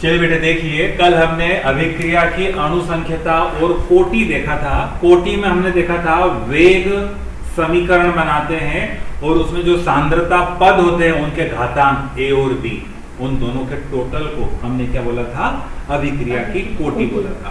चलिए बेटे देखिए, कल हमने अभिक्रिया की अणुसंख्यता और कोटि देखा था। कोटि में हमने देखा था वेग समीकरण बनाते हैं और उसमें जो सांद्रता पद होते हैं उनके घातांक ए और बी, उन दोनों के टोटल को हमने क्या बोला था, अभिक्रिया की कोटि बोला था।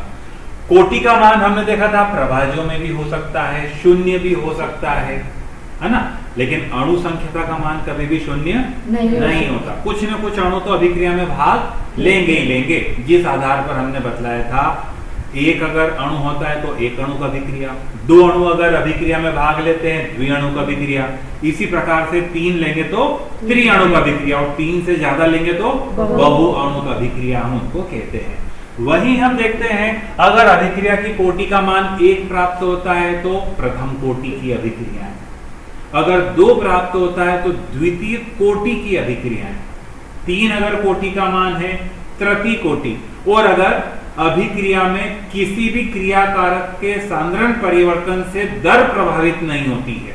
कोटि का मान हमने देखा था प्रभाज्यों में भी हो सकता है, शून्य भी हो सकता है ना, लेकिन अणु संख्यता का मान कभी भी शून्य नहीं होता। कुछ न कुछ अणु तो अभिक्रिया में भाग लेंगे ही लेंगे। जिस आधार पर हमने बतलाया था, एक अगर अणु होता है तो एक अणु का अभिक्रिया, दो अणु अगर अभिक्रिया में भाग लेते हैं द्विअणु का अभिक्रिया, इसी प्रकार से तीन लेंगे तो त्रिअणु का अभिक्रिया और तीन से ज्यादा लेंगे तो बहु अणु का अभिक्रिया हम उनको कहते हैं। वहीं हम देखते हैं अगर अभिक्रिया की कोटि का मान एक प्राप्त होता है तो प्रथम कोटि की अभिक्रिया है, अगर दो प्राप्त होता है तो द्वितीय कोटि की अभिक्रिया है, तीन अगर कोटि का मान है तृतीय कोटि, और अगर अभिक्रिया में किसी भी क्रियाकारक के सांद्रण परिवर्तन से दर प्रभावित नहीं होती है,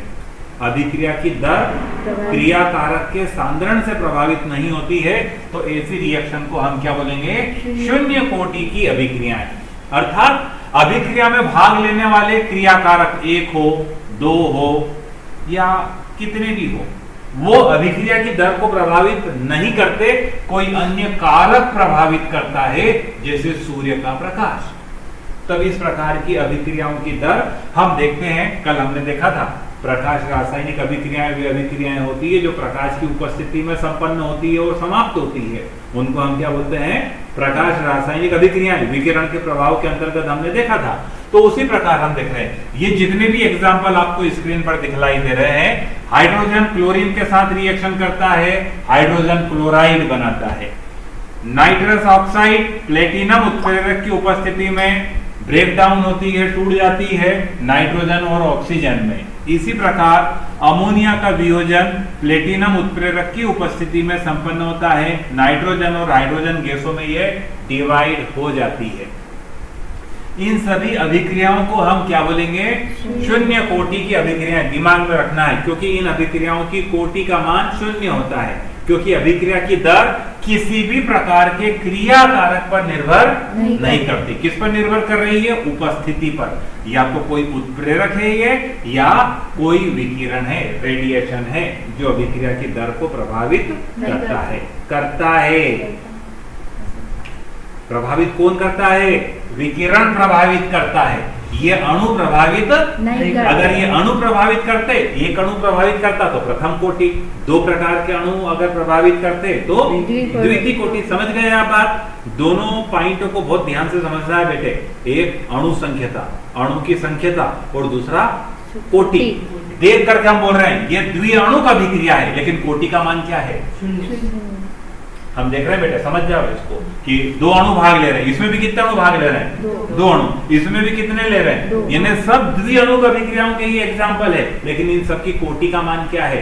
अभिक्रिया की दर क्रियाकारक के सांद्रण से प्रभावित नहीं होती है, तो ऐसी रिएक्शन को हम क्या बोलेंगे, शून्य कोटि की अभिक्रिया है। अर्थात अभिक्रिया में भाग लेने वाले क्रियाकारक एक हो, दो हो या कितने भी हो, वो अभिक्रिया की दर को प्रभावित नहीं करते, कोई अन्य कारक प्रभावित करता है, जैसे सूर्य का प्रकाश। तब इस प्रकार की अभिक्रियाओं की दर हम देखते हैं। कल हमने देखा था प्रकाश रासायनिक अभिक्रियाएं वे अभिक्रियाएं होती है जो प्रकाश की उपस्थिति में संपन्न होती है और समाप्त होती है, उनको हम क्या बोलते हैं, प्रकाश रासायनिक अभिक्रियाएं। विकिरण के प्रभाव के अंतर्गत हमने देखा था। तो उसी प्रकार हम देख रहे हैं, ये जितने भी एग्जाम्पल आपको स्क्रीन पर दिखलाई दे रहे हैं, हाइड्रोजन क्लोरीन के साथ रिएक्शन करता है, हाइड्रोजन क्लोराइड बनाता है। नाइट्रस ऑक्साइड प्लेटिनम उत्प्रेरक की उपस्थिति में ब्रेक डाउन होती है, टूट जाती है नाइट्रोजन और ऑक्सीजन में। इसी प्रकार अमोनिया का वियोजन प्लेटिनम उत्प्रेरक की उपस्थिति में संपन्न होता है, नाइट्रोजन और हाइड्रोजन गैसों में यह डिवाइड हो जाती है। इन सभी अभिक्रियाओं को हम क्या बोलेंगे, शून्य कोटि की अभिक्रियाएं। दिमाग में रखना है, क्योंकि इन अभिक्रियाओं की कोटि का मान शून्य होता है, क्योंकि अभिक्रिया की दर किसी भी प्रकार के क्रियाकारक पर निर्भर नहीं करती। किस पर निर्भर कर रही है, उपस्थिति पर। या तो कोई उत्प्रेरक है ये, या कोई विकिरण है, रेडिएशन है, जो अभिक्रिया की दर को प्रभावित करता है। प्रभावित कौन करता है, विकिरण प्रभावित करता है, ये अणु प्रभावित नहीं करते। अगर ये अणु प्रभावित करते, एक अणु प्रभावित करता तो प्रथम कोटि, दो प्रकार के अणु अगर प्रभावित करते तो द्वितीय कोटि। समझ गए आप बात? दोनों पॉइंटों को बहुत ध्यान से समझना है बेटे। एक अणु संख्यता, अणु की संख्यता, और दूसरा कोटि। देख करके हम बोल रहे हैं ये द्विअणु का अभिक्रिया है, लेकिन कोटि का मान क्या है, हम देख रहे हैं बेटे, समझ जाओ इसको कि दो अणु भाग ले रहे हैं, इसमें भी कितने अणु भाग ले रहे हैं, दो अणु, इसमें भी कितने ले रहे हैं, यानी सब द्विअणु अभिक्रियाओं के ही एग्जांपल है, लेकिन इन सबकी कोटि का मान क्या है,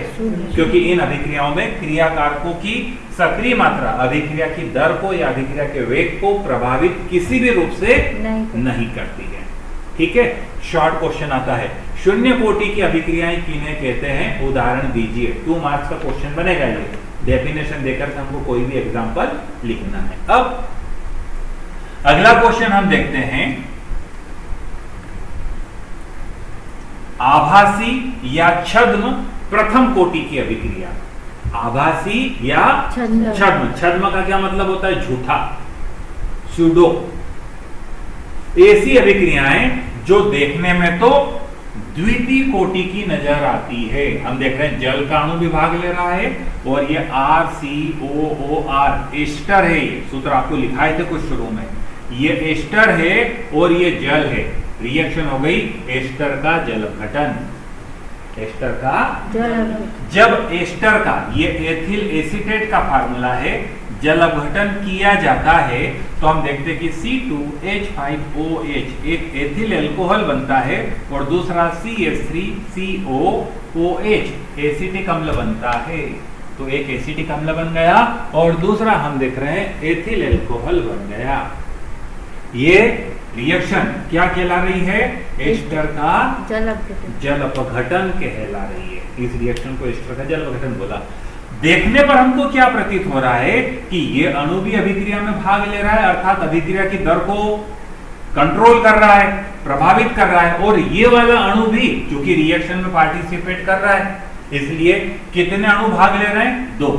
क्योंकि इन अभिक्रियाओं में क्रियाकारकों की सक्रिय मात्रा अभिक्रिया की दर को या अभिक्रिया के वेग को प्रभावित किसी भी रूप से नहीं करती है। ठीक है, शॉर्ट क्वेश्चन आता है, शून्य कोटि की अभिक्रियाएं किन्हें कहते हैं, उदाहरण दीजिए। 2 मार्क्स का क्वेश्चन बनेगा ये, डेफिनेशन देकर हमको कोई भी एग्जांपल लिखना है। अब अगला क्वेश्चन हम देखते हैं, आभासी या छद्म प्रथम कोटि की अभिक्रिया। आभासी या छद्म, छद्म का क्या मतलब होता है, झूठा, स्यूडो। ऐसी अभिक्रियाएं जो देखने में तो द्वितीय कोटि की नजर आती है। हम देख रहे हैं जल का अणु भी भाग ले रहा है, और ये RCOOR एस्टर है, ये सूत्र आपको लिखाए थे कुछ शुरू में, ये एस्टर है और ये जल है। रिएक्शन हो गई एस्टर का जल अपघटन, एस्टर का जब एस्टर का, ये एथिल एसीटेट का फार्मूला है, जल अपघटन किया जाता है तो हम देखते हैं कि C2H5OH एक एथिल अल्कोहल बनता है, और दूसरा CH3COOH एसिटिक अम्ल बनता है। तो एक एसिटिक अम्ल बन गया और दूसरा हम देख रहे हैं एथिल अल्कोहल बन गया। ये रिएक्शन क्या कहला रही है, एस्टर का जल अपघटन कहला रही है। इस रिएक्शन को एस्टर का जल अपघटन बोला। देखने पर हमको क्या प्रतीत हो रहा है कि ये अणु भी अभिक्रिया में भाग ले रहा है, अर्थात अभिक्रिया की दर को कंट्रोल कर रहा है, प्रभावित कर रहा है, और ये वाला अणु भी क्योंकि रिएक्शन में पार्टिसिपेट कर रहा है, इसलिए कितने अणु भाग ले रहे हैं? 2।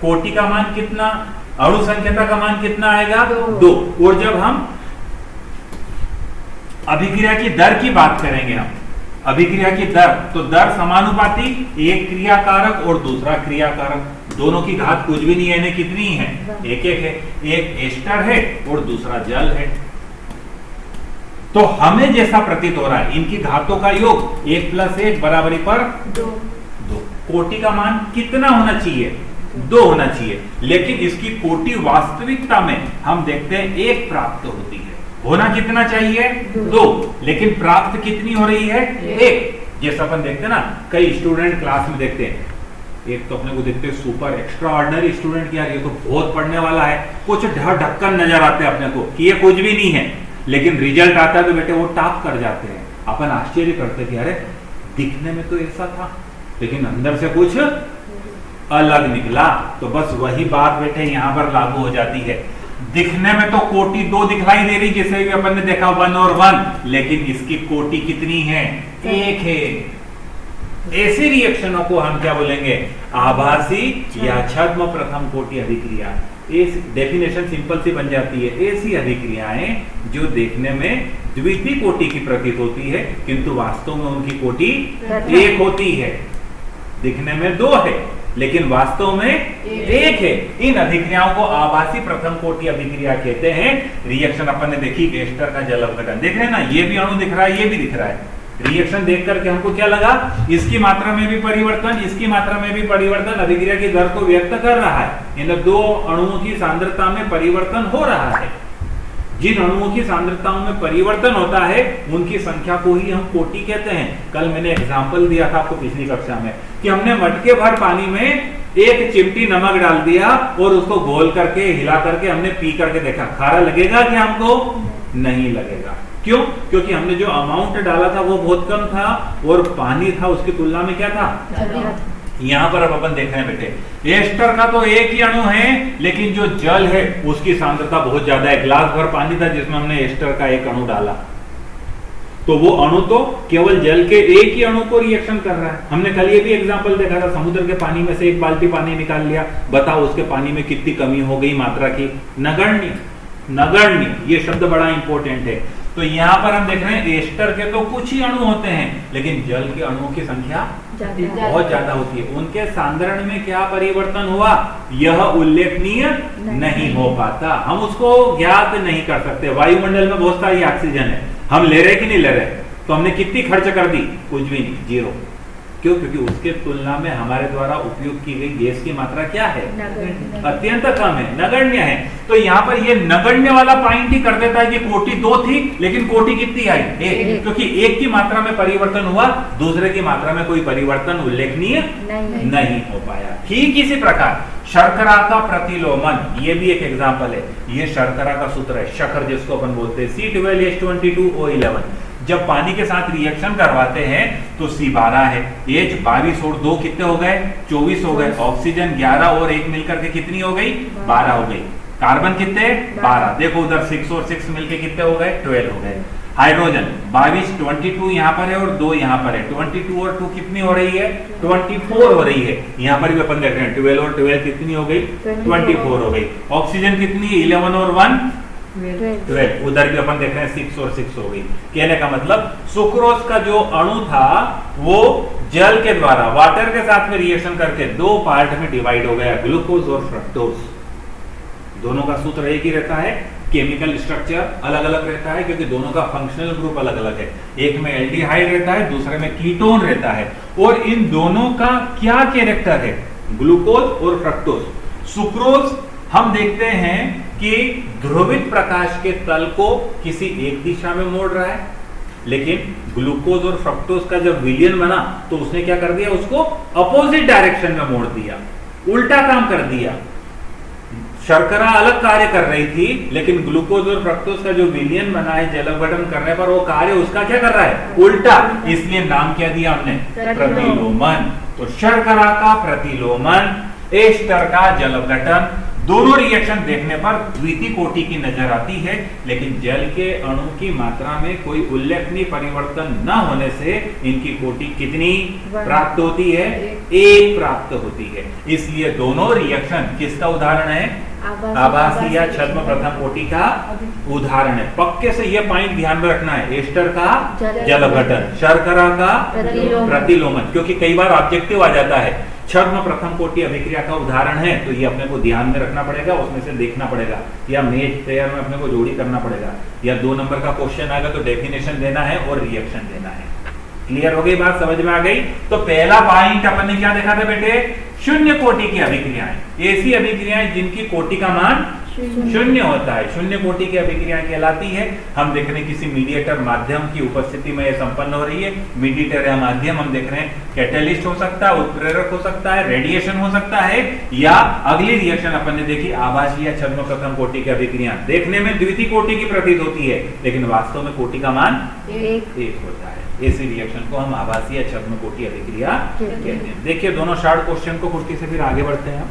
कोटि का मान कितना, अणु संख्यता का मान कितना आएगा? 2। और जब हम अभिक्रिया की दर की बात करेंगे, हम अभिक्रिया की दर, तो दर समानुपाती, एक क्रियाकारक और दूसरा क्रियाकारक, दोनों की घात कुछ भी नहीं है, इन्हें कितनी है? एक एक है, एक एस्टर है और दूसरा जल है। तो हमें जैसा प्रतीत हो रहा है इनकी घातों का योग 1 + 1 बराबरी पर 2। कोटि का मान कितना होना चाहिए? 2 होना चाहिए, लेकिन इसकी कोटि वास्तविकता में हम देखते हैं 1 प्राप्त होती है। होना कितना चाहिए? 2, लेकिन प्राप्त कितनी हो रही है? 1। जैसा अपन देखते हैं ना, कई स्टूडेंट क्लास में देखते हैं, एक तो अपने को देखते हैं सुपर एक्स्ट्रा ऑर्डिनरी स्टूडेंट, यार ये तो बहुत पढ़ने वाला है, कुछ ढक्कन नजर आते हैं अपने को कि ये कुछ भी नहीं है, लेकिन रिजल्ट आता है तो बेटे वो टॉप कर जाते हैं। अपन आश्चर्य करते कि अरे दिखने में तो ऐसा था लेकिन अंदर से कुछ अलग निकला। तो बस वही बात बेटे यहां पर लागू हो जाती है। दिखने में तो कोटि 2 दिखलाई दे रही, जैसे भी अपन ने देखा 1 और 1, लेकिन इसकी कोटि कितनी है? 1 है। ऐसी रिएक्शनों को हम क्या बोलेंगे? आभासी या छद्म प्रथम कोटि अभिक्रिया। डेफिनेशन सिंपल सी बन जाती है, ऐसी अभिक्रियाएं जो देखने में द्वितीय कोटि की प्रतीत होती है किंतु वास्तव में उनकी कोटि 1 होती है। दिखने में 2 है लेकिन वास्तव में 1 है। इन अभिक्रियाओं को आभासी प्रथम कोटि अभिक्रिया कहते हैं। रिएक्शन अपन ने देखी, एस्टर का जल अपघटन, देख रहे हैं ना, ये भी अणु दिख रहा है, ये भी दिख रहा है। रिएक्शन देख करके हमको क्या लगा? इसकी मात्रा में भी परिवर्तन, इसकी मात्रा में भी परिवर्तन अभिक्रिया की दर को व्यक्त कर रहा है। इन 2 अणुओं की सांद्रता में परिवर्तन हो रहा है। जिन अणुओं की सांद्रताओं में परिवर्तन होता है उनकी संख्या को ही हम कोटि कहते हैं। कल मैंने एग्जांपल दिया था आपको पिछली कक्षा में कि हमने मटके भर पानी में 1 चिमटी नमक डाल दिया और उसको घोल करके हिला करके हमने पी करके देखा, खारा लगेगा क्या हमको? नहीं लगेगा। क्यों? क्योंकि हमने जो अमाउंट डाला था वो बहुत कम था और पानी था उसकी तुलना में क्या था? यहां पर अब अपन देख रहे हैं बेटे, एस्टर का तो एक ही अणु है लेकिन जो जल है उसकी सांद्रता बहुत ज्यादा है। ग्लास भर पानी था जिसमें हमने एस्टर का एक अणु डाला, तो वो अणु तो केवल जल के एक ही अणु को रिएक्शन कर रहा है। हमने कल ये भी एग्जांपल देखा था, समुद्र के पानी में से 1 बाल्टी पानी निकाल लिया, बताओ उसके पानी में कितनी कमी हो गई मात्रा की? नगण्य। नगण्य, ये शब्द बड़ा इंपॉर्टेंट है। तो यहाँ पर हम देख रहे हैं एस्टर के तो कुछ ही अणु होते हैं लेकिन जल के अणुओं की संख्या बहुत ज्यादा होती है। उनके सांद्रण में क्या परिवर्तन हुआ यह उल्लेखनीय नहीं हो पाता, हम उसको ज्ञात नहीं कर सकते। वायुमंडल में बहुत सारी ऑक्सीजन है, हम ले रहे कि नहीं ले रहे? तो हमने कितनी खर्च कर दी? कुछ भी नहीं, 0। क्यों? क्योंकि उसके तुलना में हमारे द्वारा उपयोग की गई गैस की मात्रा क्या है? अत्यंत कम है, नगण्य है। तो यहाँ पर ये नगण्य वाला पॉइंट ही कर देता है कि कोटि 2 थी लेकिन कोटि कितनी आई? 1। क्योंकि एक की मात्रा में परिवर्तन हुआ, दूसरे की मात्रा में कोई परिवर्तन उल्लेखनीय नहीं हो पाया। ठीक इसी प्रकार शर्करा का प्रतिलोमन, ये भी एक एग्जाम्पल है। ये शर्करा का सूत्र है, शक्कर जिसको अपन बोलते हैं, C12H22O11। जब पानी के साथ रिएक्शन करवाते हैं तो C12 है, H 22 और 2 कितने हो गए? 24 हो गए। ऑक्सीजन 11 और 1 मिलकर के कितनी हो गई? 12 हो गई। कार्बन कितने? 12। देखो उधर 6 और 6 मिलके कितने हो गए? 12 हो गए। हाइड्रोजन 22, 22 यहाँ पर है और 2 यहाँ पर है। 22 और 2 कितनी हो रही है? 24 हो रही है। यहाँ पर भी अपन देख रहे हैं 12 और 12 कितनी हो गई? 24 हो गई। ऑक्सीजन कितनी है? 11 और 1 12। उधर भी अपन देख रहे हैं 6 और 6 हो गई। कहने का मतलब सुक्रोज का जो अणु था वो जल के द्वारा वाटर के साथ में रिएक्शन करके 2 पार्ट में डिवाइड हो गया, ग्लूकोज और फ्रक्टोज। दोनों का सूत्र एक ही रहता है, केमिकल स्ट्रक्चर अलग अलग रहता है क्योंकि दोनों का फंक्शनल ग्रुप अलग अलग है। एक में एल्डिहाइड रहता है, दूसरे में कीटोन रहता है। और इन दोनों का क्या कैरेक्टर है? ग्लूकोज और फ्रक्टोज। सुक्रोज हम देखते हैं कि ध्रुवित प्रकाश के तल को किसी एक दिशा में मोड़ रहा है, लेकिन ग्लूकोज और फ्रक्टोज का जब विलयन बना तो उसने क्या कर दिया? उसको अपोजिट डायरेक्शन में मोड़ दिया, उल्टा काम कर दिया। शर्करा अलग कार्य कर रही थी लेकिन ग्लूकोज और फ्रक्टोज का जो विलयन बना है जल अपघटन करने पर वो कार्य उसका क्या कर रहा है? उल्टा। इसलिए नाम क्या दिया हमने? प्रतिलोमन। तो शर्करा का प्रतिलोमन एस्टर का जल अपघटन। दोनों रिएक्शन देखने पर द्वितीय कोटि की नजर आती है, लेकिन जल के अणु की मात्रा में कोई उल्लेखनीय परिवर्तन न होने से इनकी कोटि कितनी प्राप्त होती है? 1 प्राप्त होती है। इसलिए दोनों रिएक्शन किसका उदाहरण है? आभासी या छद्म प्रथम कोटि का उदाहरण है। पक्के से यह पॉइंट ध्यान में रखना है, एस्टर का जल अपघटन, शर्करा का प्रतिलोमन, क्योंकि कई बार ऑब्जेक्टिव आ जाता है छद्म प्रथम कोटि अभिक्रिया का उदाहरण है, तो ये अपने को ध्यान में रखना पड़ेगा, उसमें से देखना पड़ेगा, या मेज पेयर में अपने को जोड़ी करना पड़ेगा, या 2 नंबर का क्वेश्चन आएगा तो डेफिनेशन देना है और रिएक्शन देना है। क्लियर हो गई बात, समझ में आ गई? तो पहला पॉइंट अपन ने क्या देखा था बेटे? शून्य कोटि की अभिक्रियाएं, ऐसी अभिक्रियाएं जिनकी कोटि का मान शून्य होता है, शून्य कोटि की अभिक्रियाएं कहलाती है। हम देख रहे हैं किसी मीडिएटर माध्यम की उपस्थिति में यह संपन्न हो रही है। मीडिएटर या माध्यम हम देख रहे हैं कैटलिस्ट हो सकता है, उत्प्रेरक हो सकता है, रेडिएशन हो सकता है, या अगली रिएक्शन अपन ने देखी आभासी या छद्म प्रथम कोटि की अभिक्रिया। देखने में द्वितीय कोटि की प्रतीत होती है, लेकिन वास्तव में कोटि का मान 1 होता है। ऐसी रिएक्शन को हम आभासी या छद्म कोटि अभिक्रिया कहते हैं। देखिए दोनों शॉर्ट क्वेश्चन को कुर्ती से फिर आगे बढ़ते हैं।